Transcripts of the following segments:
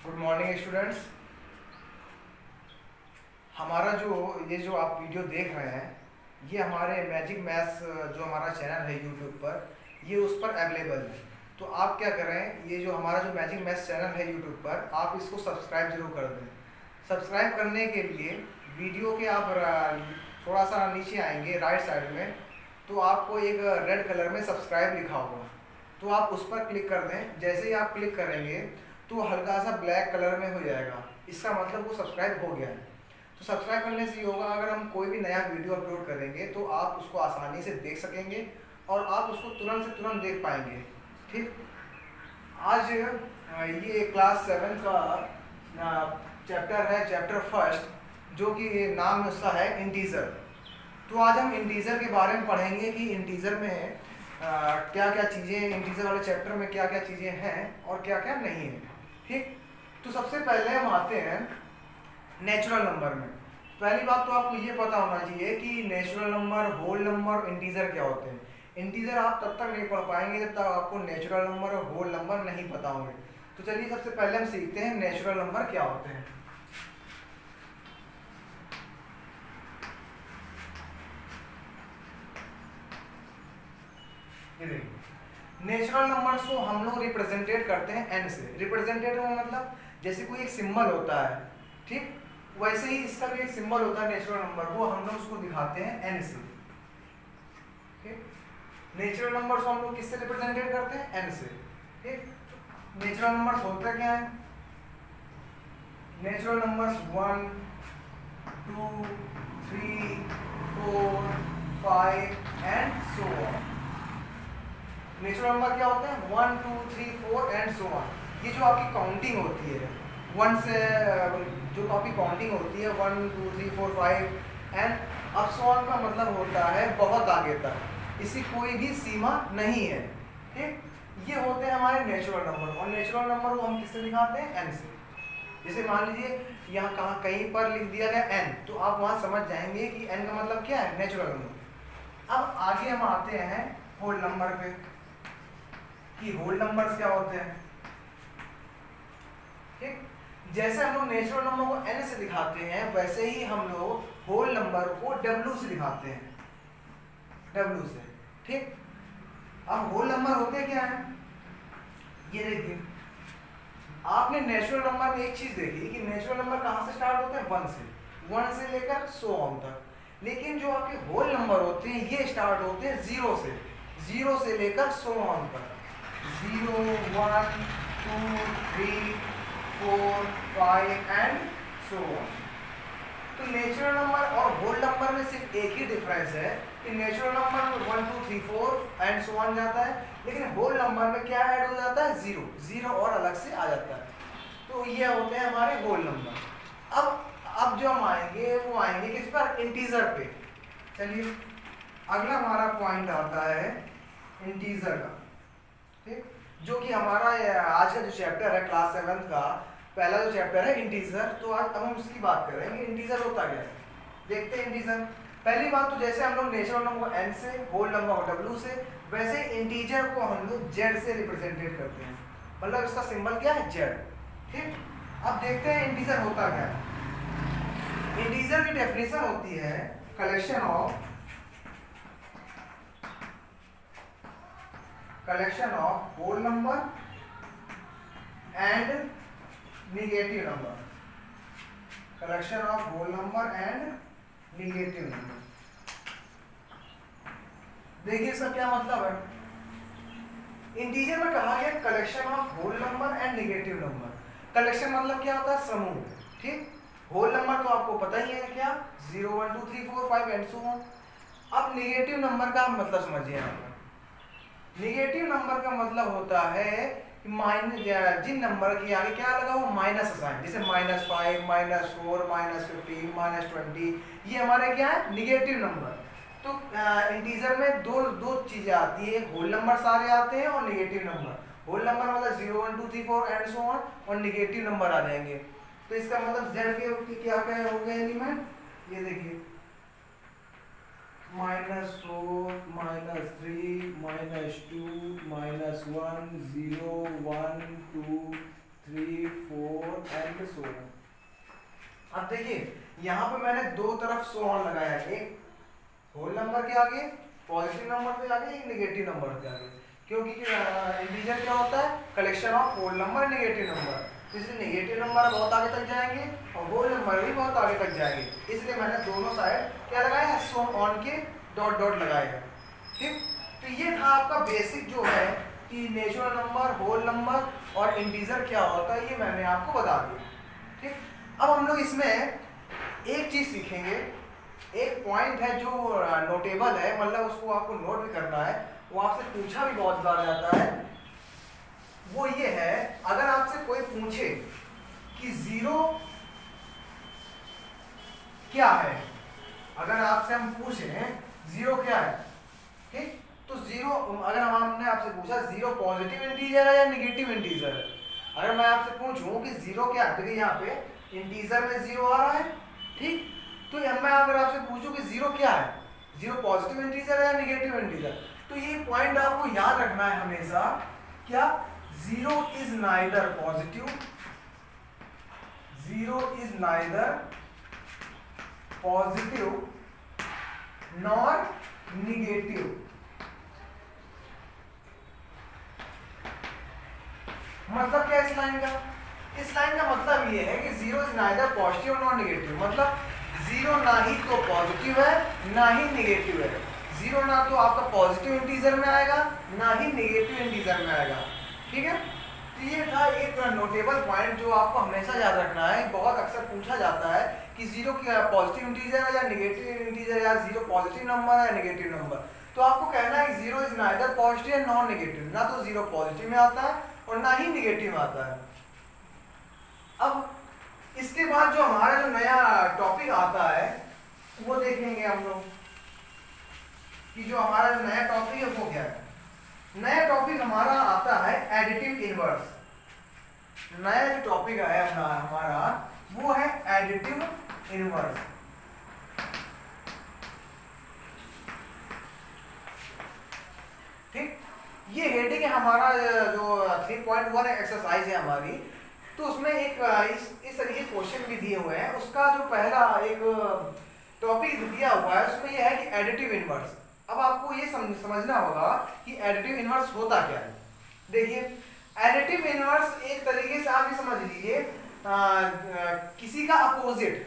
Good morning students. हमारा जो आप वीडियो देख रहे हैं ये हमारे मैजिक मैथ्स जो हमारा चैनल है यूट्यूब पर, ये उस पर अवेलेबल है। तो आप क्या करें, ये जो हमारा जो मैजिक मैथ्स चैनल है यूट्यूब पर, आप इसको सब्सक्राइब जरूर कर दें। सब्सक्राइब करने के लिए वीडियो के आप थोड़ा सा नीचे आएंगे राइट साइड में, तो आपको एक रेड कलर में सब्सक्राइब लिखा होगा, तो आप उस पर क्लिक कर दें। जैसे ही आप क्लिक करेंगे तो हल्का सा ब्लैक कलर में हो जाएगा, इसका मतलब वो सब्सक्राइब हो गया है। तो सब्सक्राइब करने से ये होगा, अगर हम कोई भी नया वीडियो अपलोड करेंगे तो आप उसको आसानी से देख सकेंगे और आप उसको तुरंत से तुरंत देख पाएंगे। ठीक, आज ये क्लास 7 का चैप्टर है, चैप्टर फर्स्ट, जो कि नाम उसका है इंटीजर। तो आज हम इंटीजर के बारे में पढ़ेंगे कि इंटीजर में क्या क्या चीज़ें, इंटीजर वाले चैप्टर में क्या क्या चीज़ें हैं और क्या क्या नहीं है। ठीक, तो सबसे पहले हम आते हैं नेचुरल नंबर में। पहली बात तो आपको ये पता होना चाहिए कि natural number, whole number, integer क्या होते हैं। इंटीजर आप तब तक नहीं पढ़ पाएंगे जब तक आपको नेचुरल नंबर और होल नंबर नहीं पता होंगे। तो चलिए सबसे पहले हम सीखते हैं नेचुरल नंबर क्या होते हैं। ये देखिए, नेचुरल नंबर्स को हम लोग रिप्रेजेंटेट करते हैं एन से। रिप्रेजेंटेट में मतलब जैसे कोई एक सिंबल होता है, ठीक, वैसे ही इसका भी एक सिंबल होता है नेचुरल नंबर, वो हम लोग उसको दिखाते हैं एन से। ठीक, नेचुरल नंबर्स को हम लोग किससे रिप्रेजेंटेट करते हैं, एन से। ठीक, नेचुरल नंबर्स होते क्या है, natural numbers 1 2 3 4 5 and so on. Natural number क्या होते हैं, 1 2 3 4 एंड सो ऑन। ये जो आपकी काउंटिंग होती है, 1 से जो आपकी काउंटिंग होती है 1 2 3 4 5 एंड अब सो ऑन का मतलब होता है बहुत आगे तक, इसकी कोई भी सीमा नहीं है। ठीक, ये होते हैं हमारे नेचुरल नंबर। और नेचुरल नंबर को हम किससे दिखाते हैं, एन से। जैसे मान लीजिए यहाँ कहाँ कहीं पर लिख दिया गया एन, तो आप वहाँ समझ जाएंगे कि एन का मतलब क्या है, नेचुरल नंबर। अब आगे हम आते हैं होल नंबर पे कि होल नंबर्स क्या होते हैं। ठीक, जैसे हम लोग नेचुरल नंबर को एन से दिखाते हैं, वैसे ही हम लोग होल नंबर को डब्ल्यू से दिखाते हैं, डब्ल्यू से। ठीक, अब होल नंबर होते क्या है, ये देखिए, आपने नेचुरल नंबर में एक चीज देखी कि नेचुरल नंबर कहाँ से स्टार्ट होते हैं, 1 से लेकर सो ऑन तक। लेकिन जो आपके होल नंबर होते हैं ये स्टार्ट होते हैं 0 से लेकर सो ऑन तक। 0 1 2 3 4 5 एंड सो ऑन। तो नेचुरल नंबर और होल नंबर में सिर्फ एक ही डिफरेंस है कि नेचुरल नंबर में 1 2 3 4 एंड सो ऑन जाता है, लेकिन होल नंबर में क्या ऐड हो जाता है, 0 और अलग से आ जाता है। तो ये होते हैं हमारे होल नंबर। अब जो हम आएंगे वो आएंगे किस पर, इंटीजर पे। चलिए अगला हमारा पॉइंट आता है इंटीजर का। ठीक, जो कि हमारा आज का जो चैप्टर है क्लास 7 का पहला जो चैप्टर है इंटीजर। तो आज अब हम उसकी बात करेंगे, इंटीजर होता क्या है। देखते हैं इंटीजर। पहली बात तो जैसे हम लोग नेचुरल नंबर को एन से, होल नंबर को डब्ल्यू से, वैसे इंटीजर को हम लोग जेड से रिप्रेजेंटेट करते हैं, मतलब इसका सिंबल क्या है, जेड। ठीक, अब देखते हैं इंटीजर होता क्या है। इंटीजर की डेफिनेशन होती है collection of whole number and negative number. Collection of whole number and negative number. देखिए इसका क्या मतलब है, इंटीजर में कहा गया collection of whole number and negative number. Collection मतलब क्या होता है, समूह। ठीक, होल नंबर तो आपको पता ही है क्या, 0 1 2 3 4 5 एंड सो ऑन। अब नेगेटिव नंबर का मतलब समझिए यहाँ पर। नेगेटिव नंबर का मतलब होता है कि माइनस, जिन नंबर के आगे क्या लगा हो, माइनस साइन, जैसे -5 -4 -15 -20, ये हमारे क्या है, नेगेटिव नंबर। तो इंटीजर में दो चीजें आती है, होल नंबर सारे आते हैं और नेगेटिव नंबर। होल नंबर मतलब 0 1 2 3 4 एंड सो ऑन, और नेगेटिव नंबर आ जाएंगे। तो इसका मतलब जेड के क्या क्या हो गए एलिमेंट, ये देखिए -4 -3 -2 -1 0 1 2 3 4 एंड सो ऑन। अब देखिए यहाँ पे मैंने दो तरफ सो ऑन लगाया, एक होल नंबर के आगे, पॉजिटिव नंबर के आगे, एक नेगेटिव नंबर के आगे, क्योंकि इंटीजर क्या होता है, collection of whole number negative number, इसलिए नेगेटिव नंबर बहुत आगे तक जाएंगे और होल नंबर भी बहुत आगे तक जाएंगे, इसलिए मैंने दोनों साइड क्या लगाया है, सो ऑन के डॉट डॉट लगाए हैं। ठीक, तो ये था आपका बेसिक जो है कि नेचुरल नंबर, होल नंबर और इंटीजर क्या होता है, ये मैंने आपको बता दिया। ठीक, अब हम लोग इसमें एक चीज सीखेंगे, एक पॉइंट है जो नोटेबल है, मतलब उसको आपको नोट भी करना है, वो आपसे पूछा भी बहुत बार जाता है। वो ये है, अगर आपसे कोई पूछे कि जीरो क्या है, अगर आपसे हम पूछें जीरो क्या है, ठीक, तो जीरो, अगर हमने आपसे पूछा जीरो पॉजिटिव इंटीजर है या नेगेटिव इंटीजर है, अगर मैं आपसे पूछूं कि जीरो क्या है, देखिए यहाँ पे इंटीजर में जीरो आ रहा है, ठीक, तो मैं अगर आपसे पूछूं कि जीरो क्या है, जीरो पॉजिटिव इंटीजर है या नेगेटिव इंटीजर, तो ये पॉइंट आपको याद रखना है हमेशा, क्या, zero is neither positive, zero is neither positive nor negative. मतलब क्या इस लाइन का, इस लाइन का मतलब ये है कि zero is neither positive nor negative, मतलब जीरो ना ही तो पॉजिटिव है ना ही नेगेटिव है, जीरो ना तो आपका पॉजिटिव इंटीजर में आएगा ना ही नेगेटिव इंटीजर में आएगा। ठीक है, तो ये था एक नोटेबल पॉइंट जो आपको हमेशा याद रखना है, बहुत अक्सर पूछा जाता है कि जीरो क्या पॉजिटिव इंटीजर है या नेगेटिव इंटीजर, या जीरो पॉजिटिव नंबर है या नेगेटिव नंबर, तो आपको कहना है कि zero is neither positive and non negative, ना तो जीरो पॉजिटिव में आता है और ना ही नेगेटिव में आता है। अब इसके बाद जो हमारा जो नया टॉपिक आता है वो देखेंगे हम लोग कि जो हमारा जो नया टॉपिक है वो क्या है। नया टॉपिक हमारा आता है एडिटिव इनवर्स। नया जो टॉपिक है हमारा वो है एडिटिव इनवर्स। ठीक, ये हेडिंग है हमारा जो 3.1 एक्सरसाइज है हमारी, तो उसमें एक इस तरीके क्वेश्चन भी दिए हुए हैं, उसका जो पहला एक टॉपिक दिया हुआ है उसमें यह है कि एडिटिव इनवर्स। अब आपको ये समझना होगा कि एडिटिव इनवर्स होता क्या है। देखिए एडिटिव इनवर्स एक तरीके से आप ये समझ लीजिए किसी का अपोजिट,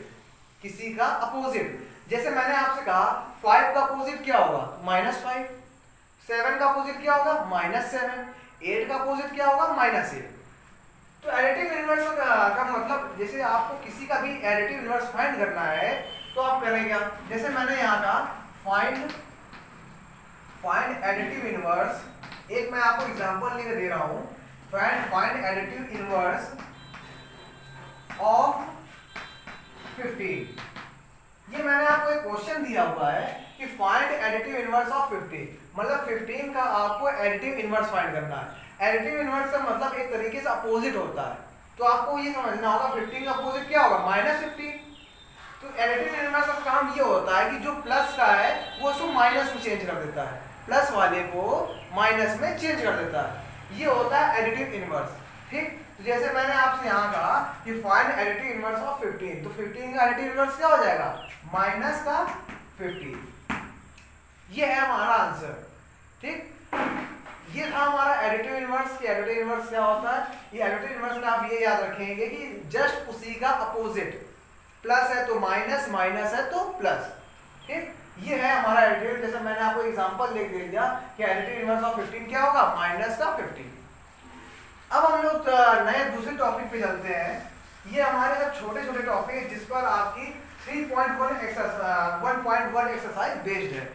किसी का अपोजिट, जैसे मैंने आपसे कहा 5 का अपोजिट क्या होगा, -5, 7 का अपोजिट क्या होगा, -7, 8 का अपोजिट क्या होगा, -8। तो एडिटिव इनवर्स का मतलब, जैसे आपको किसी का भी एडिटिव इनवर्स फाइंड करना है तो आप करेंगे, जैसे मैंने यहाँ कहा फाइंड एडिटिव इनवर्स, एक मैं आपको एग्जांपल लेके दे रहा हूँ, फाइंड एडिटिव इनवर्स ऑफ 15। ये मैंने आपको एक क्वेश्चन दिया हुआ है कि फाइंड एडिटिव इनवर्स ऑफ 15, मतलब 15 का आपको एडिटिव इनवर्स फाइंड करना है। एडिटिव इनवर्स का मतलब एक तरीके से अपोजिट होता है, तो आपको ये समझना होगा 15 का अपोजिट क्या होगा, -15। तो एडिटिव इनवर्स का काम ये होता है कि जो प्लस का है वो उसको माइनस में चेंज कर देता है, प्लस वाले को माइनस में चेंज कर देता है, ये होता है एडिटिव इनवर्स। ठीक, तो जैसे मैंने आपसे यहाँ कहा कि फाइंड एडिटिव इनवर्स ऑफ 15, तो 15 का एडिटिव इनवर्स क्या हो जाएगा, माइनस का 15। ये है हमारा आंसर। ठीक, ये था हमारा एडिटिव इनवर्स कि एडिटिव इनवर्स क्या होता है। ये एडिटिव इनवर्स में आप ये याद रखेंगे कि जस्ट उसी का अपोजिट, प्लस है तो माइनस, माइनस है तो प्लस। ठीक, ये है हमारा एडिटिव, जैसे मैंने आपको एग्जांपल लिख दे दिया कि एडिटिव इनवर्स ऑफ 15 क्या होगा, माइनस का 15। अब हम लोग नए दूसरे टॉपिक पे चलते हैं। ये हमारे सब छोटे छोटे टॉपिक है जिस पर आपकी 3.1 एक्सरसाइज बेस्ड है।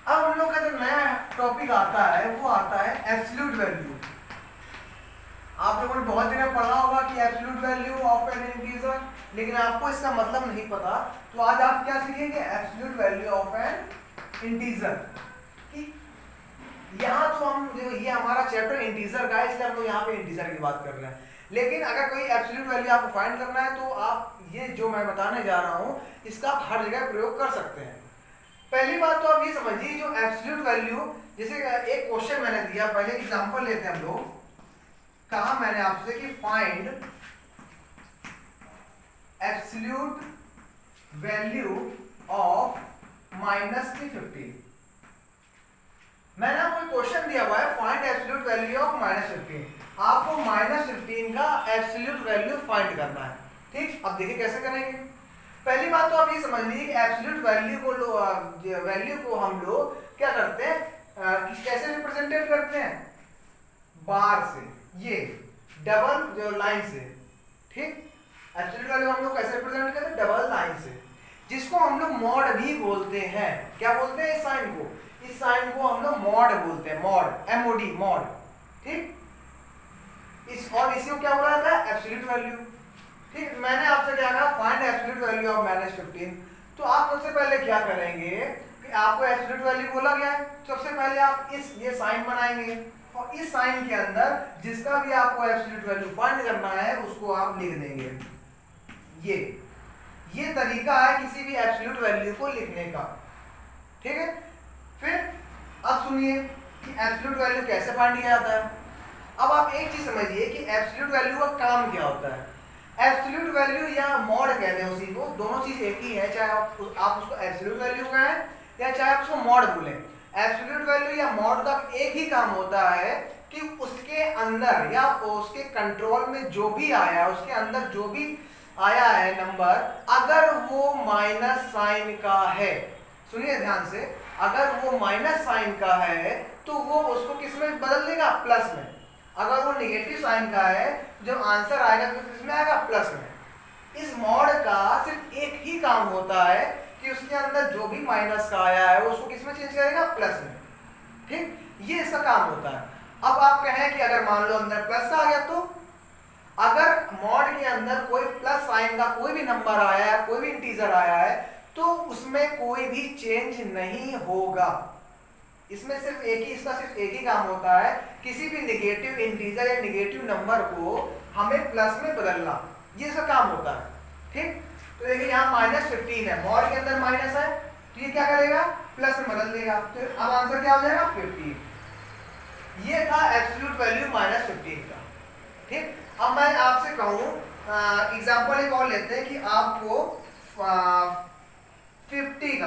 अब हम लोग का जो नया टॉपिक आता है वो आता है एब्सोल्यूट वैल्यू। आप लोगों ने बहुत जगह पढ़ा होगा कि absolute value of N integer, लेकिन आपको इसका मतलब नहीं पता, तो आज आप क्या सीखेंगे, absolute value of N integer. यहाँ तो हम देखो ये हमारा चैप्टर इंटीजर का है, इसलिए हम लोग यहाँ पे इंटीजर की बात कर रहे हैं, लेकिन अगर कोई एब्सोल्यूट वैल्यू आपको फाइंड करना है तो आप ये जो मैं बताने जा रहा हूँ इसका आप हर जगह प्रयोग कर सकते हैं। पहली बात तो आप ये समझिए जो एब्सोल्यूट वैल्यू, जैसे एक क्वेश्चन मैंने दिया, पहले एग्जांपल लेते हैं हम लोग। कहा मैंने आपसे कि फाइंड एब्सोल्यूट वैल्यू ऑफ -15। मैंने आपको क्वेश्चन दिया हुआ है फाइंड एब्सोल्यूट वैल्यू ऑफ -15। आपको -15 का एब्सोल्यूट वैल्यू फाइंड करना है। ठीक, अब देखिए कैसे करेंगे। पहली बात तो आप ये समझ लीजिए कि एब्सोल्यूट वैल्यू को हम लोग क्या करते हैं, कैसे रिप्रेजेंटेट करते हैं, बार से, ये डबल जो लाइन से। ठीक, एब्सोल्यूट वैल्यू हम लोग कैसे रिप्रेजेंट करते हैं, डबल लाइन से, जिसको हम लोग मॉड भी बोलते हैं। क्या बोलते हैं इस साइन को, इस साइन को हम लोग मॉड बोलते हैं, मॉड, MOD, मॉड। ठीक, इस और इसी को क्या बोला जाता है, एब्सोल्यूट वैल्यू। ठीक, मैंने आपसे क्या कहा, फाइंड एब्सोल्यूट वैल्यू ऑफ -15। तो आप सबसे पहले क्या करेंगे कि आपको एब्सोल्यूट वैल्यू बोला गया है, सबसे पहले आप ये साइन बनाएंगे और इस साइन के अंदर जिसका भी आपको एब्सोल्यूट वैल्यू फाइंड करना है उसको आप लिख देंगे। ये तरीका है किसी भी एब्सोल्यूट वैल्यू को लिखने का। ठीक है, फिर अब सुनिए कि एब्सोल्यूट वैल्यू कैसे फाइंड किया जाता है। अब आप एक चीज समझिए कि एब्सोल्यूट वैल्यू का काम क्या होता है। एब्सोल्यूट वैल्यू या मॉड कहते हैं उसी को, दोनों चीज एक ही है, चाहे आप उसको एब्सोल्यूट वैल्यू कहें या चाहे आप उसको मॉड बोलें। एब्सोल्यूट वैल्यू या मॉड का एक ही काम होता है कि उसके अंदर या उसके कंट्रोल में जो भी आया, उसके अंदर जो भी आया है नंबर, अगर वो माइनस साइन का है, सुनिए ध्यान से, अगर वो माइनस साइन का है तो वो उसको किस में बदल देगा, प्लस में। अगर वो नेगेटिव साइन का है जब आंसर आएगा तो किस में आएगा, प्लस में। इस मॉड का सिर्फ एक ही काम होता है कि उसके अंदर जो भी माइनस का आया है उसको किस में चेंज करेगा, प्लस में। ठीक, ये इसका काम होता है। अब आप कहें कि अगर मान लो अंदर प्लस आ गया, तो अगर मॉड के अंदर कोई प्लस साइन का कोई भी नंबर आया है, कोई भी इंटीजर आया है, तो उसमें कोई भी चेंज नहीं होगा। इसमें सिर्फ इसका सिर्फ एक ही काम होता है, किसी भी नेगेटिव इंटीजर या नेगेटिव नंबर को हमें प्लस में बदलना, ये इसका काम होता है। ठीक, तो देखिए यहाँ -15 है, मॉड के अंदर माइनस है, तो ये क्या करेगा, प्लस में बदल देगा, तो अब आंसर क्या हो जाएगा, 15। ये था एब्सोल्यूट वैल्यू -15 का। ठीक, अब मैं आपसे कहूँ, एग्जाम्पल एक और लेते हैं कि आपको 50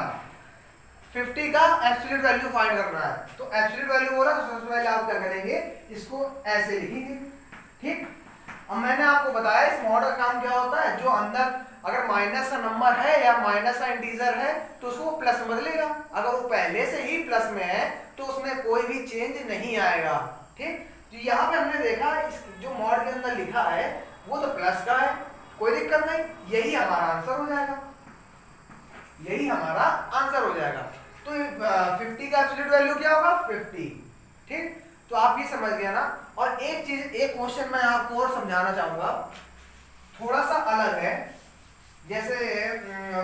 का एब्सोल्यूट वैल्यू फाइंड करना है। तो एब्सोल्यूट वैल्यू बोला तो सबसे पहले आप क्या करेंगे, इसको ऐसे लिखेंगे। ठीक, अब मैंने आपको बताया इस मॉड का काम क्या होता है, जो अंदर अगर माइनस का नंबर है या माइनस का इंटीजर है तो उसको प्लस में बदलेगा। अगर वो पहले से ही प्लस में है तो उसमें कोई भी चेंज नहीं आएगा। ठीक, तो यहाँ पे हमने देखा इस जो मॉड के अंदर लिखा है वो तो प्लस का है, कोई दिक्कत नहीं, यही हमारा आंसर हो जाएगा, यही हमारा आंसर हो जाएगा। तो 50 का एब्सोल्यूट वैल्यू क्या होगा, 50। ठीक, तो आप ये समझ गए ना। और एक चीज, एक क्वेश्चन मैं आपको और समझाना चाहूंगा, थोड़ा सा अलग है। जैसे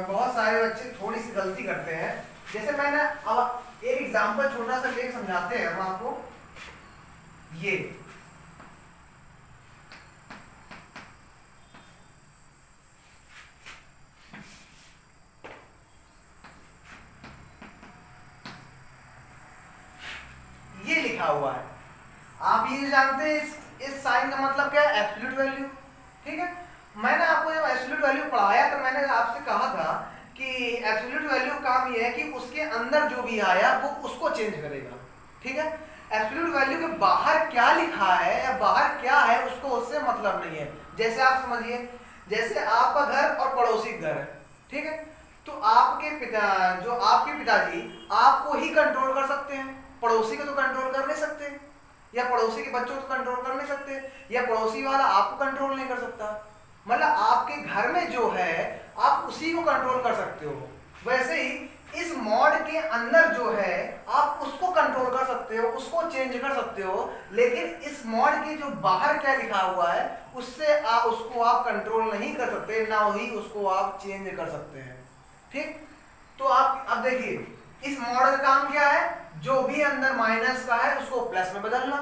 बहुत सारे बच्चे थोड़ी सी गलती करते हैं, जैसे मैंने अब एक एग्जांपल छोटा सा लेके समझाते हैं हम आपको। ये लिखा हुआ है, आप ये जानते हैं इस साइन का मतलब क्या है, एब्सोल्यूट वैल्यू। ठीक है, मैंने आपको जब एब्सोल्यूट वैल्यू पढ़ाया तो मैंने आपसे कहा था कि एब्सोल्यूट वैल्यू काम ये है कि उसके अंदर जो भी आया वो उसको चेंज करेगा। ठीक है, एब्सोल्यूट वैल्यू के बाहर क्या लिखा है या बाहर क्या है उसको उससे मतलब नहीं है। जैसे आप समझिए, जैसे आपका घर और पड़ोसी घर है, ठीक है, तो आपके पिताजी आपको ही कंट्रोल कर सकते हैं, पड़ोसी को तो कंट्रोल कर नहीं सकते, या पड़ोसी के बच्चों को कंट्रोल कर नहीं सकते, या पड़ोसी वाला आपको कंट्रोल नहीं कर सकता। मतलब आपके घर में जो है आप उसी को कंट्रोल कर सकते हो। वैसे ही इस मॉड के अंदर जो है आप उसको कंट्रोल कर सकते हो, उसको चेंज कर सकते हो, लेकिन इस मॉड के जो बाहर क्या लिखा हुआ है उससे उसको आप कंट्रोल नहीं कर सकते, ना ही उसको आप चेंज कर सकते हैं। ठीक, तो आप अब देखिए इस मॉड का काम क्या है, जो भी अंदर माइनस का है उसको प्लस में बदलना।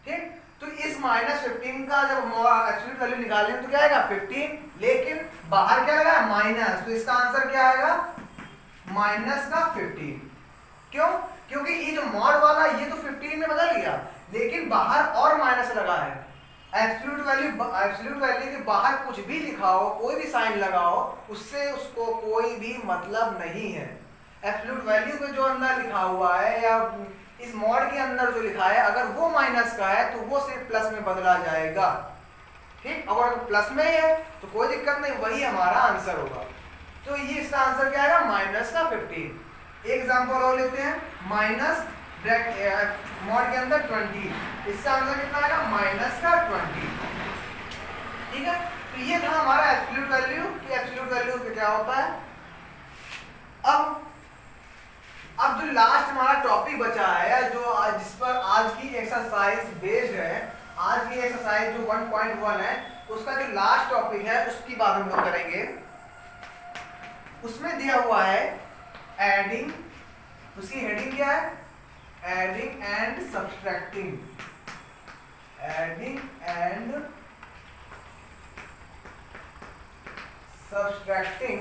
ठीक, तो इस -15 का जब एब्सोल्यूट वैल्यू निकालें तो क्या आएगा 15, लेकिन बाहर क्या लगा है माइनस, तो इसका आंसर क्या आएगा माइनस का 15। क्यों, क्योंकि ये जो मॉड वाला ये तो 15 में बदल गया, लेकिन बाहर और माइनस लगा है, एब्सोल्यूट वैल्यू के बाहर कुछ भी लिखा हो, कोई भी साइन लगाओ, उससे उसको कोई भी मतलब नहीं है। एब्सोल्यूट वैल्यू के जो अंदर लिखा हुआ है या इस मॉड के अंदर जो लिखा है, अगर वो माइनस का है तो वो सिर्फ प्लस में बदला जाएगा। ठीक, अगर प्लस में है तो कोई दिक्कत नहीं, वही हमारा आंसर होगा। तो ये इसका आंसर क्या आएगा, माइनस का 15। एक एग्जांपल और लेते हैं, माइनस मॉड के अंदर 20, इसका आंसर कितना आएगा, माइनस का 20। ठीक है, तो ये था हमारा एब्सोल्यूट वैल्यू कि एब्सोल्यूट वैल्यू क्या होता है। अब जो लास्ट हमारा टॉपिक बचा है, जो जिस पर आज की एक्सरसाइज बेस्ड है, आज की एक्सरसाइज जो 1.1 है, उसका जो लास्ट टॉपिक है उसकी बात हम लोग करेंगे। उसमें दिया हुआ है एडिंग, उसकी हेडिंग क्या है, adding and subtracting, adding and subtracting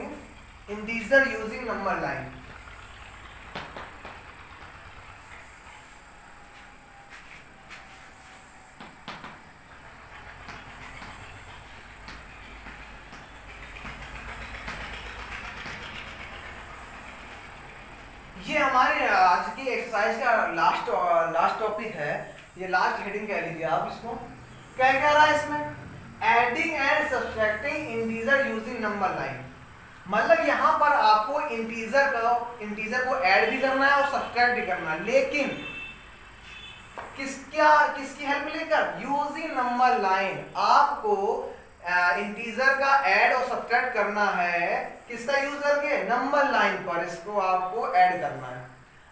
integer using number line. ये हमारे आज की एक्सरसाइज का लास्ट टॉपिक है, ये लास्ट हेडिंग कह लीजिए आप इसको। क्या कह रहा है इसमें, adding and subtracting integer using number line. मतलब यहाँ पर आपको इंटीजर को ऐड भी करना है और सब्सट्रैक्ट भी करना है, लेकिन किसकी हेल्प लेकर, यूजिंग नंबर लाइन। आपको इंटीजर का ऐड और सब्ट्रैक्ट करना है, किसका यूज करके, नंबर लाइन पर इसको आपको ऐड करना है।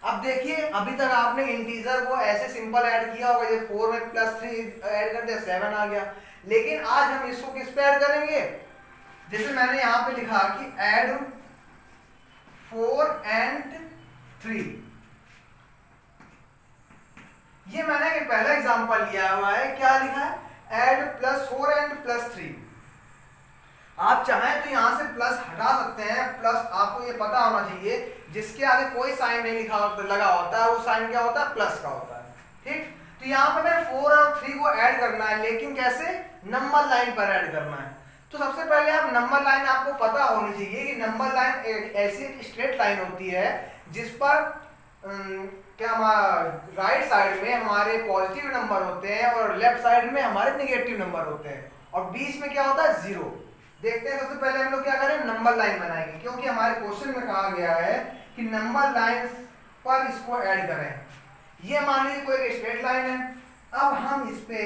अब देखिए, अभी तक आपने इंटीजर को ऐसे सिंपल ऐड किया होगा, ये 4 में +3 ऐड कर दिया 7 आ गया, लेकिन आज हम इसको किस पे ऐड करेंगे, जैसे मैंने यहाँ पे लिखा कि ऐड 4 and 3। ये मैंने एक पहला एग्जांपल लिया हुआ है, क्या लिखा है, ऐड +4 and +3। आप चाहें तो यहां से प्लस हटा सकते हैं, प्लस आपको ये पता होना चाहिए जिसके आगे कोई साइन नहीं लिखा होता लगा होता है, वो साइन क्या होता है, प्लस का होता है। ठीक, तो यहाँ पर मैं 4 और 3 को ऐड करना है, लेकिन कैसे, नंबर लाइन पर ऐड करना है। तो सबसे पहले आप नंबर लाइन, आपको पता होनी चाहिए कि नंबर लाइन एक ऐसी स्ट्रेट लाइन होती है जिस पर क्या राइट साइड में हमारे पॉजिटिव नंबर होते हैं और लेफ्ट साइड में हमारे नेगेटिव नंबर होते हैं, और बीच में क्या होता है, 0। देखते हैं, सबसे पहले हम लोग क्या करें, नंबर लाइन बनाएंगे, क्योंकि हमारे क्वेश्चन में कहा गया है कि नंबर लाइन पर इसको ऐड करें। ये मान लीजिए कोई एक स्ट्रेट लाइन है, अब हम इस पे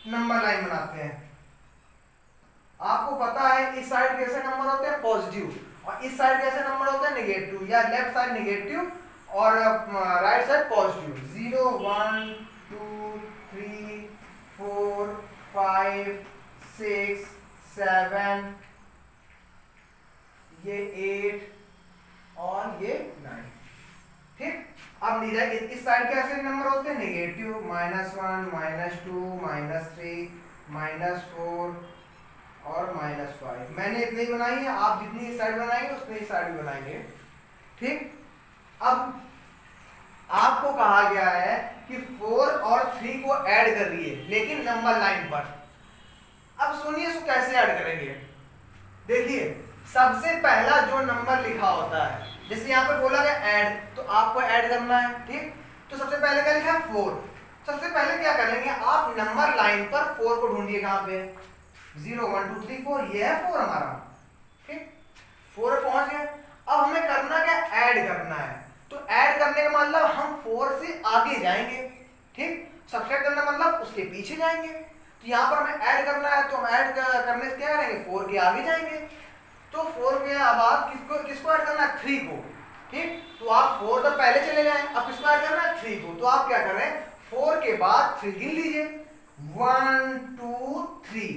नंबर लाइन बनाते हैं। आपको पता है इस साइड कैसे नंबर होते हैं, पॉजिटिव, और इस साइड कैसे नंबर होते हैं, नेगेटिव, या लेफ्ट साइड नेगेटिव और राइट साइड पॉजिटिव। 0 1 2 3 4 5 6 7, ये 8 और ये 9। ठीक, अब इस साइड कैसे नंबर होते हैं, नेगेटिव, -1 -2 -3 -4 और -5। मैंने इतनी बनाई है, आप जितनी इस साइड बनाएंगे उतनी इस साइड भी बनाएंगे। ठीक, अब आपको कहा गया है कि 4 और 3 को ऐड करिए, लेकिन नंबर लाइन पर। अब सुनिए इसको कैसे ऐड करेंगे। देखिए, सबसे पहला जो नंबर लिखा होता है, जैसे यहाँ पे बोला गया ऐड, तो आपको ऐड करना है। ठीक, तो सबसे पहले क्या लिखा है, 4। सबसे पहले क्या करेंगे, आप नंबर लाइन पर 4 को ढूंढिए, कहाँ पे, 0 1 2 3 4, ये है 4 हमारा। ठीक, 4 पहुंच गए। अब हमें करना क्या, ऐड करना है। तो ऐड करने का मतलब हम 4 से आगे जाएंगे। ठीक, सब्ट्रैक्ट करना मतलब उसके पीछे जाएंगे। तो यहाँ पर हमें ऐड करना है, तो हम ऐड करने से क्या करेंगे, 4 के आगे जाएंगे। तो 4 के बाद किसको ऐड करना है, 3 को। ठीक, तो आप 4 तो पहले चले जाएं, अब किसको ऐड करना है, 3 को। तो आप क्या करें, 4 के बाद 3 गिन लीजिए, 1 2 3,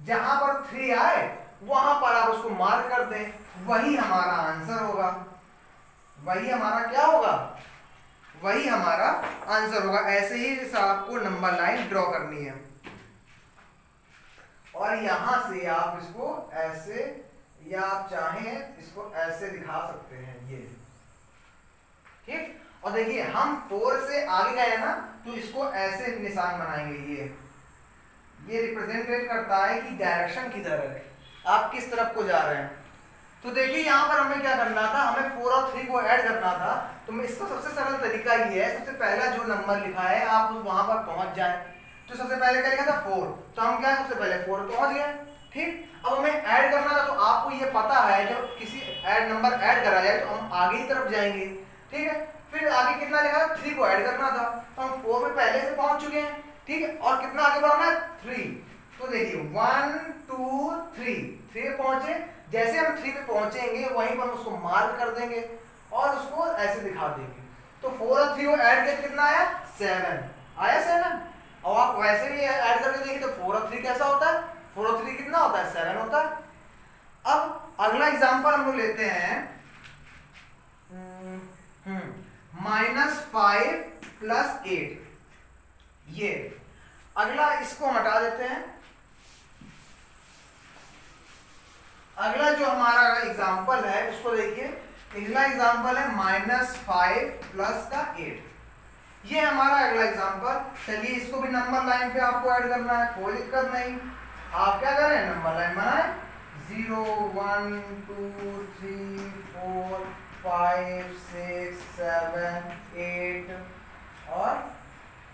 जहां पर 3 आए वहां पर आप उसको मार्क कर दें, वही हमारा आंसर होगा। वही हमारा क्या होगा, वही हमारा आंसर होगा। ऐसे ही आपको नंबर लाइन ड्रॉ करनी है, और यहां से आप इसको ऐसे, या आप चाहें इसको ऐसे दिखा सकते हैं, ये। ठीक, और देखिए हम 4 से आगे गए ना, तो इसको ऐसे निशान बनाएंगे, ये ये रिप्रेजेंटेट करता है कि डायरेक्शन किधर है, आप किस तरफ को जा रहे हैं। तो देखिए यहाँ पर हमें क्या करना था, हमें 4 और 3 को ऐड करना था। तो मैं इसका सबसे सरल तरीका ये है, सबसे पहला जो नंबर लिखा है आप वहां पर पहुंच जाएं। तो सबसे पहले क्या लिखा था 4, तो हम क्या सबसे पहले 4 पहुंच गए। ठीक, अब हमें ऐड करना था, तो आपको ये पता है जब किसी ऐड नंबर ऐड करा जाए तो हम आगे की तरफ जाएंगे। ठीक है, फिर आगे कितना लिखा था 3 को ऐड करना था, तो हम 4 में पहले से पहुंच चुके हैं। ठीक है, और कितना आगे बढ़ना है 3। तो देखिए 1 2 3 पहुंचे। जैसे हम 3 पे पहुंचेंगे वहीं पर उसको मार्क कर देंगे और उसको ऐसे दिखा देंगे। तो 4 और 3 को ऐड करके कितना आया 7 आया 7। और आप वैसे भी ऐड करके देखिए तो 4 और 3 कैसा होता है, 4 और 3 कितना होता है 7 होता है। अब अगला एग्जांपल हम लोग लेते हैं -5 + 8। ये अगला, इसको हटा देते हैं। अगला जो हमारा एग्जांपल है उसको देखिए, अगला एग्जांपल है -5 + 8। ये हमारा अगला एग्जांपल। चलिए इसको भी नंबर लाइन पे आपको ऐड करना है, कोई दिक्कत नहीं। आप क्या करें, नंबर लाइन बनाएं 0 1 2 3 4 5 6 7 8 और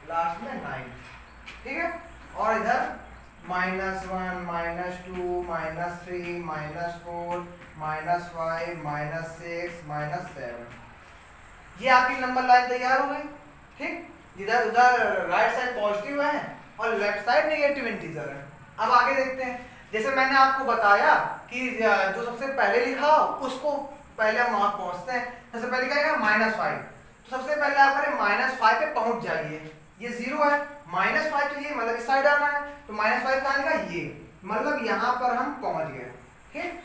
लास्ट में 9। ठीक है, और इधर -1 -2 -3 -4 -5 -6 -7। ये आपकी नंबर लाइन तैयार हो गई। ठीक, इधर उधर राइट साइड पॉजिटिव है और लेफ्ट साइड नेगेटिव इंटीजर है। अब आगे देखते हैं। जैसे मैंने आपको बताया कि जो सबसे पहले लिखा हो उसको पहले हम वहां पहुंचते हैं। सबसे पहले क्या है -5, तो सबसे पहले आप करें -5 पे पहुंच जाइए। ये 0 है, -5 तो ये मतलब इस साइड आना है, तो -5 कहाँ लिखा, ये मतलब यहाँ पर हम पहुंच गए। ठीक,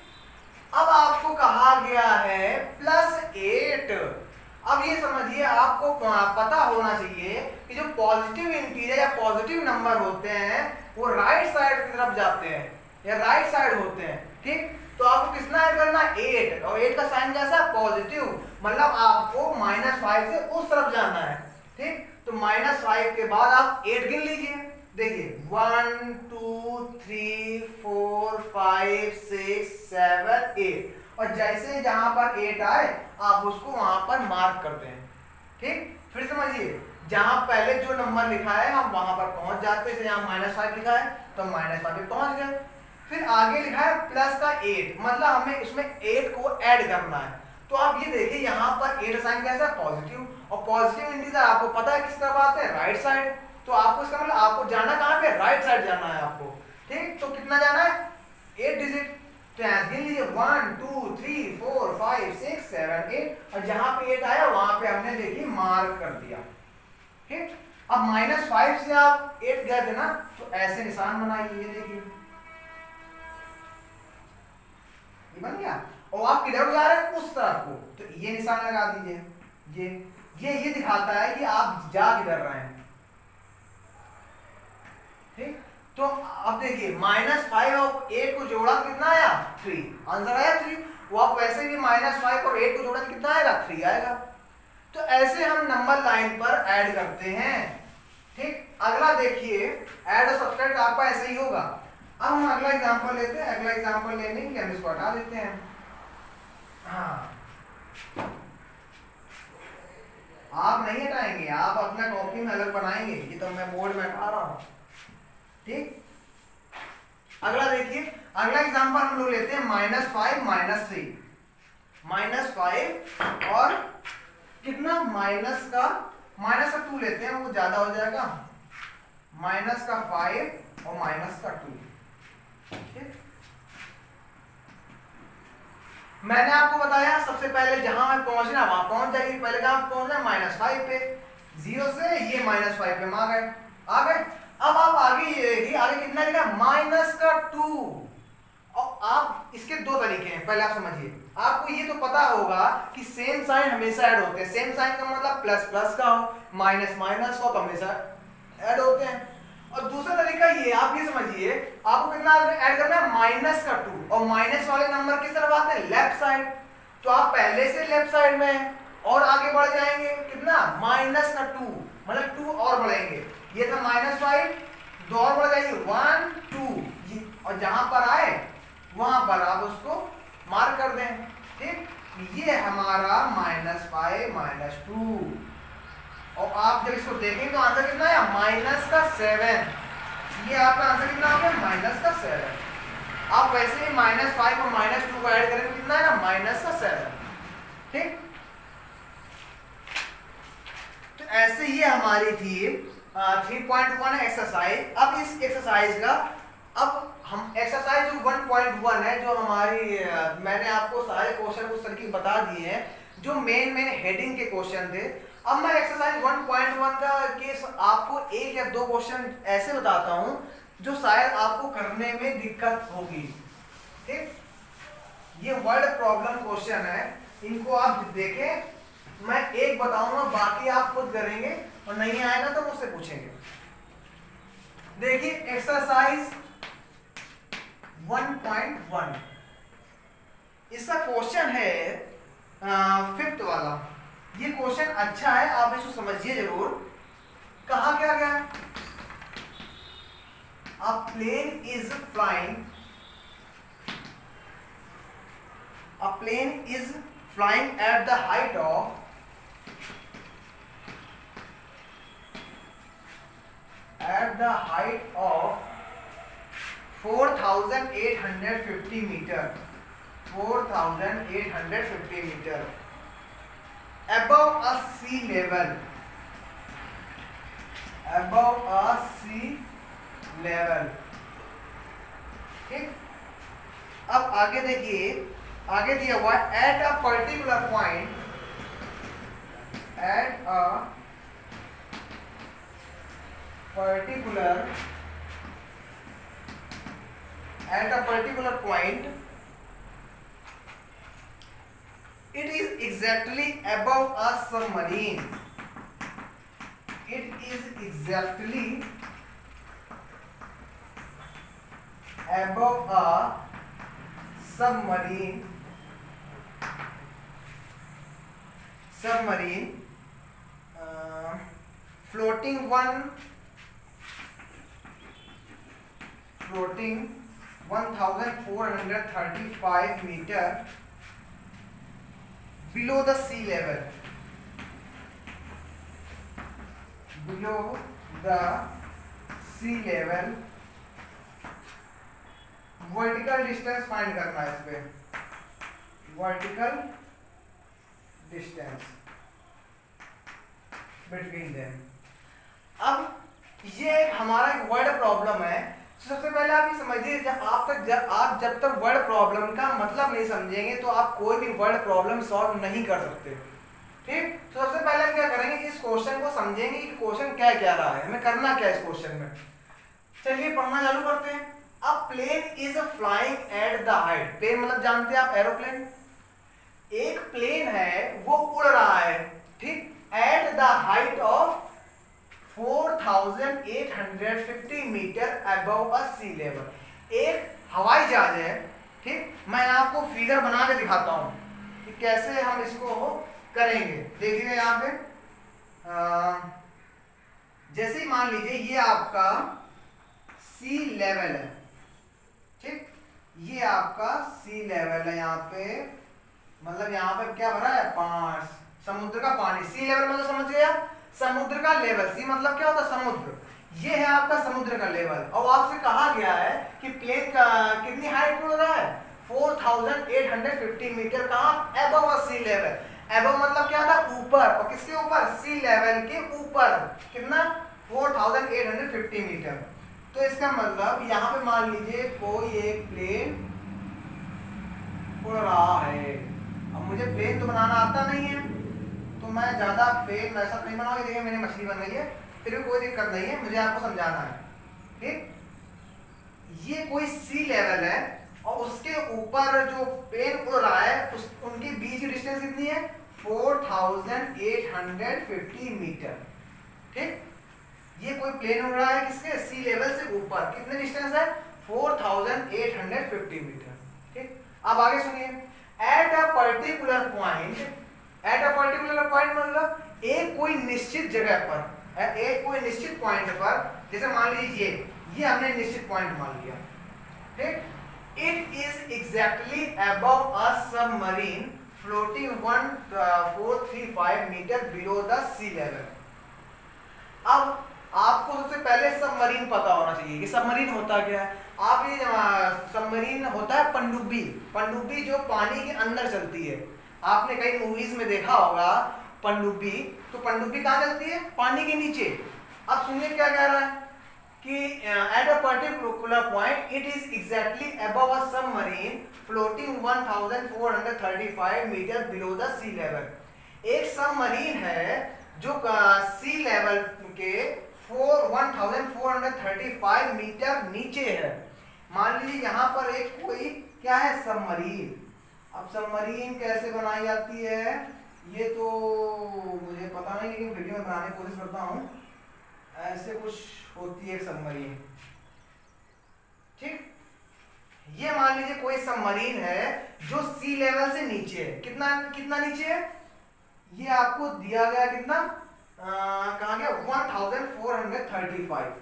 अब आपको कहा गया है +8। अब ये समझिए, आपको पता होना चाहिए कि जो पॉजिटिव इंटीजर या पॉजिटिव नंबर होते हैं वो राइट साइड की तरफ जाते हैं या राइट साइड होते हैं। ठीक, तो आपको कितना ऐड करना है 8, और 8 का साइन कैसा है पॉजिटिव, मतलब आपको -5 से उस तरफ जाना है। ठीक, तो -5 के बाद आप 8 गिन लीजिए। देखिए 1 2 3 4 5 6 7 8, और जैसे जहां पर 8 आए आप उसको वहां पर मार्क करते हैं। ठीक, फिर समझिए जहां पहले जो नंबर लिखा है हम वहां पर पहुंच जाते हैं। यहाँ -5 लिखा है तो हम -5 पे पहुंच गए। फिर आगे लिखा है +8, मतलब हमें उसमें 8 को ऐड करना है। तो आप ये देखिए यहाँ पर 8 साइन कैसा है पॉजिटिव, और पॉजिटिव इंटीजर आपको पता है किस तरफ आते हैं, राइट साइड। तो आपको इसका मतलब आपको जाना कहाँ पे, राइट साइड जाना है आपको। ठीक, तो कितना जाना है 8 डिजिट। तो गिन लीजिए 1 2 3 4 5 6 7 8, और जहां पे 8 आया वहां पे हमने देखिए मार्क कर दिया। ठीक, अब -5 से आप 8 गए थे ना, तो ऐसे निशान बनाइए। ये देखिए ये बन गया, और आप किधर जा रहे हैं उस तरफ को, तो ये निशान लगा दीजिए। ये दिखाता है कि आप जा किधर रहे हैं। ठीक, तो अब देखिए -5 और 8 को जोड़ा तो कितना आया 3, आंसर आया 3। वो आप वैसे भी -5 और 8 को जोड़ा तो कितना आएगा 3 आएगा। तो ऐसे हम नंबर लाइन पर ऐड करते हैं। ठीक, अगला देखिए ऐड और सब्ट्रैक्ट आपका ऐसे ही होगा। अब हम अगला एग्जांपल लेते हैं। अगला एग्जांपल लेने के लिए हम इसको हटा देते हैं। हाँ, आप नहीं हटाएंगे, आप अपना कॉपी में अलग बनाएंगे, ये तो मैं बोर्ड में हटा रहा हूं। ठीक, अगला देखिए, अगला एग्जांपल हम लोग लेते हैं -5 -3। -5 और कितना माइनस का -2 लेते हैं, वो ज्यादा हो जाएगा। -5 और -2। ठीक, मैंने आपको बताया सबसे पहले जहां हमें पहुंचना वहां पहुंच जाएगी। पहले कहां पहुंचना -5 पे, 0 से ये -5 पे हम आ गए। अब आप आगे ये देखिए, आगे कितना लिखा -2। और आप इसके दो तरीके हैं, पहले आप समझिए। आपको ये तो पता होगा कि सेम साइन हमेशा ऐड होते हैं। सेम साइन का मतलब प्लस का हो, माइनस हो तो हमेशा ऐड होते हैं। और दूसरा तरीका ये, आप ये समझिए, आपको कितना ऐड करना है -2, और माइनस वाले नंबर किस तरफ आते हैं लेफ्ट साइड। तो आप पहले से लेफ्ट साइड में हैं और आगे बढ़ जाएंगे कितना -2, मतलब 2 और बढ़ेंगे। ये था -5, 2 और बढ़ जाइए 1 हमारा -5 -2, और आप जब इसको देखेंगे तो आंसर कितना है -7। ये आपका आंसर कितना आ गया -7। आप वैसे ही -5 और -2 को ऐड करेंगे कितना है ना -7। ठीक, तो ऐसे ये हमारी थी 3.1 एक्सरसाइज। अब इस एक्सरसाइज का अब हम एक्सरसाइज जो 1.1 है, जो हमारी मैंने आपको सारे क्वेश्चन उस तरीके बता दिए हैं जो मेन हेडिंग के क्वेश्चन थे। अब मैं एक्सरसाइज 1.1 का केस आपको 1 या 2 क्वेश्चन ऐसे बताता हूं जो शायद आपको करने में दिक्कत होगी। ठीक, ये वर्ड प्रॉब्लम क्वेश्चन है, इनको आप देखें, मैं एक बताऊंगा, बाकी आप खुद करेंगे और नहीं आएगा तो मुझसे पूछेंगे। देखिए एक्सरसाइज 1.1, इसका क्वेश्चन है 5th वाला। ये क्वेश्चन अच्छा है, आप इसको समझिए जरूर। कहा क्या गया, a plane is flying, a plane is flying at the height of 4,850 metre, 4,850 metre above a sea level, above a sea level। ठीक, अब आगे देखिए, आगे दिया हुआ है at a particular point, at a particular point it is exactly above a submarine, it is exactly above a submarine, floating 1,435 meter below the sea level, below the sea level। Vertical distance find करना है इस पे, vertical distance between them. अब ये हमारा एक word problem है। सबसे पहले आप ये समझिए, जब तक वर्ड प्रॉब्लम का मतलब नहीं समझेंगे तो आप कोई भी वर्ड प्रॉब्लम सॉल्व नहीं कर सकते। ठीक, तो सबसे पहले हम क्या करेंगे, इस क्वेश्चन को समझेंगे कि क्वेश्चन क्या क्या रहा है, हमें करना क्या है इस क्वेश्चन में। चलिए पढ़ना चालू करते हैं। अब plane is flying at the height, plane मतलब जानते हैं आप एरोप्लेन, एक प्लेन है वो उड़ रहा है, ठीक, at the height of 4,850 meter above a sea level. एक हवाई जहाज है, ठीक, मैं आपको फिगर बना के दिखाता हूं कि कैसे हम इसको करेंगे। देखिए यहाँ पे जैसे ही मान लीजिए ये आपका सी लेवल है, ठीक, ये आपका सी लेवल है, यहाँ पे मतलब यहाँ पे क्या भरा है, समुद्र का पानी। सी लेवल मतलब समझ गए आप, समुद्र का लेवल। सी मतलब क्या होता है, समुद्र। ये है आपका समुद्र का लेवल। और आपसे कहा गया है कि प्लेन का कितनी हाइट पे हो रहा है, 4,850 मीटर, कहाँ, अबव सी लेवल। अबव मतलब क्या था, ऊपर, और किसके ऊपर, सी लेवल के ऊपर। कितना, 4,850 मीटर। तो इसका मतलब यहाँ पे मान लीजिए कोई एक प्लेन उड़ रहा है। अब मुझे प्लेन तो बनाना आता नहीं है, तो मैं ज्यादा प्लेन वैसा नहीं बनाऊंगा। देखिए मैंने मछली बन रही है, फिर भी कोई दिक्कत नहीं है, मुझे आपको समझाना है। ठीक, ये कोई सी लेवल है और उसके ऊपर जो प्लेन उड़ रहा है उनके बीच की डिस्टेंस कितनी है, 4,850 मीटर। ठीक, ये कोई प्लेन उड़ रहा है किसके, सी लेवल से ऊपर। कितने डिस्टेंस है, 4,850 मीटर। ठीक, अब आगे सुनिए, eight a particular point, eight a particular point मतलब एक कोई निश्चित जगह पर, एक कोई निश्चित पॉइंट पर, जैसे मान लीजिए ये हमने निश्चित पॉइंट मान लिया। ठीक, it is exactly above a submarine floating 1435 meter below the sea level. अब आपको सबसे पहले सबमरीन पता होना चाहिए कि सबमरीन होता क्या है। आप ये सबमरीन होता है पनडुब्बी, पनडुब्बी जो पानी के अंदर चलती है। आपने कई मूवीज में देखा होगा पनडुब्बी, तो पनडुब्बी कहाँ चलती है? पानी के नीचे। अब सुनिए क्या कह रहा है कि at a particular point it is exactly above a submarine floating 1435 meter below the sea level. एक सबमरीन है जो सी लेवल के 1435 मीटर नीचे है। मान लीजिए यहाँ पर एक कोई क्या है, सबमरीन। अब सबमरीन कैसे बनाई जाती है ये तो मुझे पता नहीं, लेकिन वीडियो में बनाने की कोशिश करता हूँ। ऐसे कुछ होती है सबमरीन, ठीक। ये मान लीजिए कोई सबमरीन है जो सी लेवल से नीचे है। कितना कितना नीचे है? ये आपको दिया गया कितना, कहा गया 1435,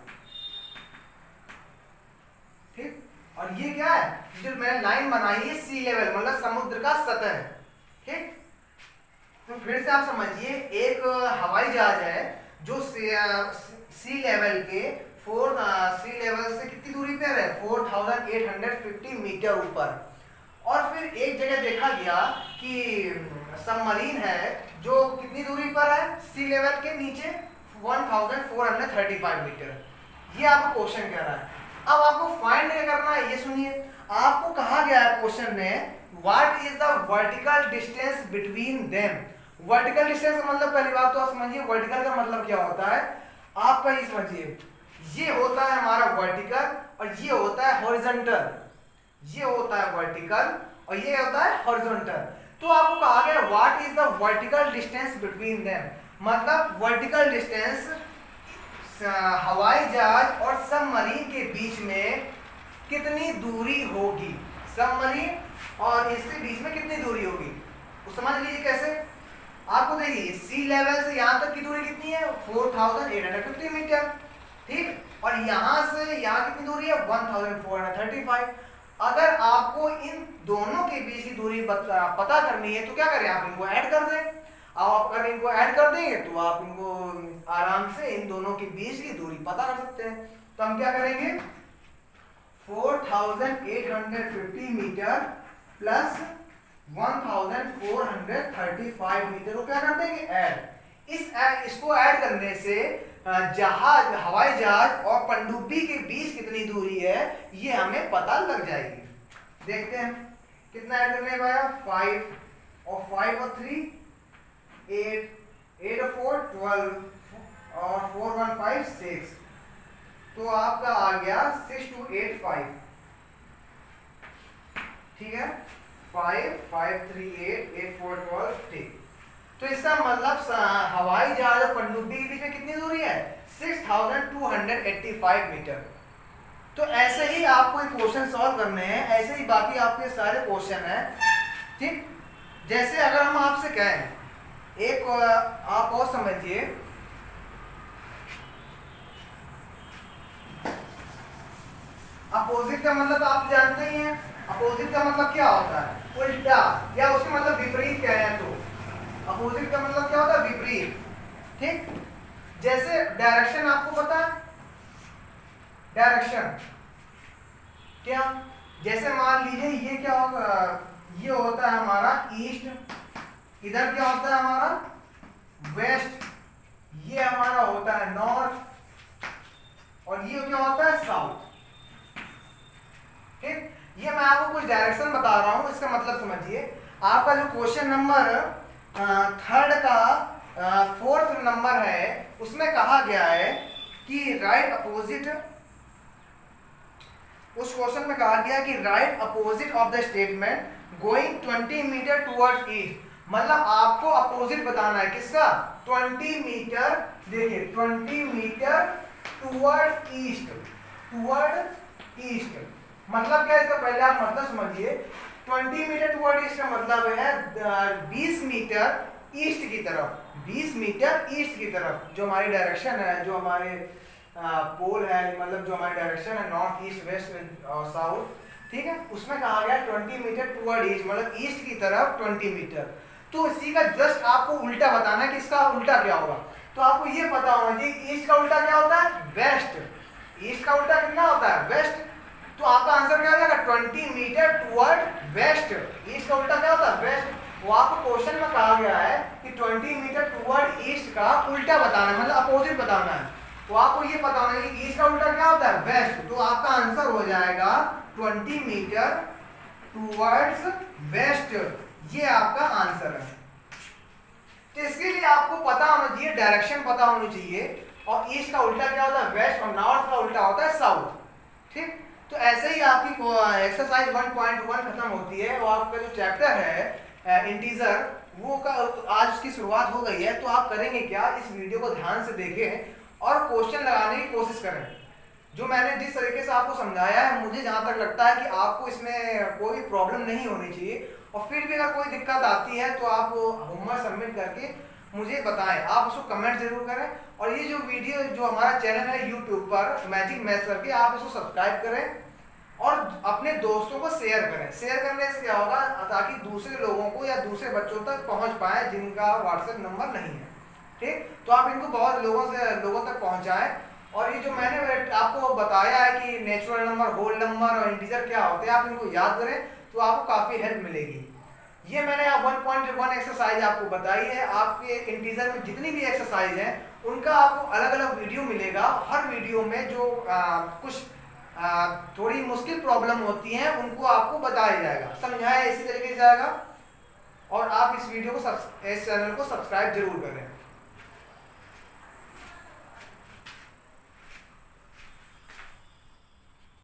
ठीक। और ये क्या है, जो मैंने लाइन बनाई है सी लेवल मतलब समुद्र का सतह है, ठीक। तो फिर से आप समझिए, एक हवाई जहाज है जो सी लेवल के सी लेवल से कितनी दूरी पर है, 4850 मीटर ऊपर। और फिर एक जगह देखा गया कि सबमरीन है जो कितनी दूरी पर है, सी लेवल के नीचे 1435 मीटर। ये आपको क्वेश्चन कह रहा है। अब आपको फाइंड करना है, ये सुनिए, आपको कहा गया है क्वेश्चन में what is the vertical distance between them. Vertical distance का मतलब पहली बात तो आप समझिए वर्टिकल का मतलब क्या होता है। आपका ये समझिए, ये होता है हमारा वर्टिकल और ये होता है हॉरिजॉन्टल। ये होता है वर्टिकल और ये होता है हॉरिजॉन्टल। तो आपको कहा गया what is the vertical distance between them, मतलब वर्टिकल डिस्टेंस हवाई जहाज और सबमरीन के बीच में कितनी दूरी होगी, सबमरीन और इसके बीच में कितनी दूरी होगी। तो समझ लीजिए कैसे। आपको देखिए सी लेवल से यहां तक की दूरी कितनी है, 4850 मीटर, ठीक। और यहां से यहां कितनी दूरी है, 1435। अगर आपको इन दोनों के बीच की दूरी पता करनी है तो क्या करें, आप इनको ऐड कर दें। आप अगर इनको ऐड कर देंगे तो आप इनको आराम से इन दोनों के बीच की दूरी पता कर सकते हैं। तो हम क्या करेंगे, 4850 मीटर प्लस 1435 मीटर को क्या कर देंगे, ऐड। इसको ऐड करने से जहाज, हवाई जहाज और पनडुब्बी के बीच कितनी दूरी है ये हमें पता लग जाएगी। देखते हैं कितना ऐड करने पाया, 5 और 5 और 3 8, 8 और 4 12 और 4 1 5 6। तो आपका आ गया 6 2 8 5, ठीक है। 5 5 3 8 8 4 12, ठीक। तो इसका मतलब हवाई जहाज और पनडुब्बी के बीच में कितनी दूरी है, 6285 मीटर। तो ऐसे ही आपको एक क्वेश्चन सॉल्व करने हैं, ऐसे ही बाकी आपके सारे क्वेश्चन हैं, ठीक। जैसे अगर हम आपसे कहें, एक आप और समझिए, अपोजिट का मतलब आप जानते ही हैं। अपोजिट का मतलब क्या होता है, उल्टा, या उसके मतलब विपरीत कहें तो अपोजिट का मतलब क्या होता है, विपरीत, ठीक। जैसे डायरेक्शन आपको पता है, डायरेक्शन क्या, जैसे मान लीजिए ये क्या होगा, ये होता है हमारा ईस्ट, इधर क्या होता है हमारा वेस्ट, ये हमारा होता है नॉर्थ और ये क्या होता है साउथ, ठीक। ये मैं आपको कुछ डायरेक्शन बता रहा हूं, इसका मतलब समझिए। आपका जो क्वेश्चन नंबर 3 का 4th नंबर है उसमें कहा गया है कि राइट अपोजिट, उस क्वेश्चन में कहा गया कि right opposite of the statement going 20 meter towards east. मतलब आपको अपोजिट बताना है किसका, 20 मीटर, देखिए 20 meter toward east, toward east मतलब क्या है, इसका पहले आप मतलब समझिए। 20 मीटर टुवर्ड ईस्ट का मतलब है 20 मीटर ईस्ट की तरफ, 20 मीटर ईस्ट की तरफ, जो हमारी डायरेक्शन है, जो हमारे पोल है, मतलब जो हमारी डायरेक्शन है नॉर्थ ईस्ट वेस्ट और साउथ, ठीक है, उसमें कहा गया 20 मीटर टुवर्ड ईस्ट, मतलब ईस्ट की तरफ 20 मीटर। तो इसी का जस्ट आपको उल्टा बताना है कि इसका उल्टा क्या होगा। तो आपको ये पता होना चाहिए ईस्ट का उल्टा क्या होता है, वेस्ट। ईस्ट का उल्टा कितना होता है, वेस्ट। तो आपका आंसर क्या हो जाएगा, 20 मीटर टुवर्ड वेस्ट। ईस्ट का उल्टा क्या होता है, वेस्ट। वो आपको क्वेश्चन में कहा गया है कि 20 मीटर टुवर्ड ईस्ट का उल्टा बताना है, मतलब अपोजिट बताना है। तो आपको ये पता होना है कि ईस्ट का उल्टा क्या होता है, वेस्ट। तो आपका आंसर हो जाएगा 20 मीटर टुवर्ड्स वेस्ट, ये आपका आंसर है। तो इसके लिए आपको पता होना चाहिए, डायरेक्शन पता होनी चाहिए, और ईस्ट का उल्टा क्या होता है, वेस्ट, और नॉर्थ का उल्टा होता है साउथ। ठीक, तो ऐसे ही आपकी एक्सरसाइज 1.1 खत्म होती है, और आपका जो चैप्टर है इंटीजर वो का आज उसकी शुरुआत हो गई है। तो आप करेंगे क्या, इस वीडियो को ध्यान से देखें और क्वेश्चन लगाने की कोशिश करें। जो मैंने जिस तरीके से आपको समझाया है, मुझे जहां तक लगता है कि आपको इसमें कोई प्रॉब्लम नहीं होनी चाहिए, और फिर भी अगर कोई दिक्कत आती है तो आप होमवर्क सबमिट करके मुझे बताएं, आप उसको कमेंट जरूर करें। और ये जो वीडियो, जो हमारा चैनल है यूट्यूब पर मैजिक मैथ्स करके, आप इसको सब्सक्राइब करें और अपने दोस्तों को शेयर करें। शेयर करने से क्या होगा, ताकि दूसरे लोगों को या दूसरे बच्चों तक पहुंच पाए जिनका व्हाट्सएप नंबर नहीं है। ठीक, तो आप इनको बहुत लोगों तक पहुंचाएं। और ये जो मैंने आपको बताया है कि नेचुरल नंबर, होल नंबर और इंटीजर क्या होते हैं, आप इनको याद करें तो आपको काफ़ी हेल्प मिलेगी। ये मैंने 1.1 एक्सरसाइज आपको बताई है। आपके इंटीजर में जितनी भी एक्सरसाइज है उनका आपको अलग अलग वीडियो मिलेगा। हर वीडियो में जो कुछ थोड़ी मुश्किल प्रॉब्लम होती हैं उनको आपको बताया जाएगा, समझाया इसी तरीके से जाएगा। और आप इस वीडियो को इस चैनल को सब्सक्राइब जरूर करें।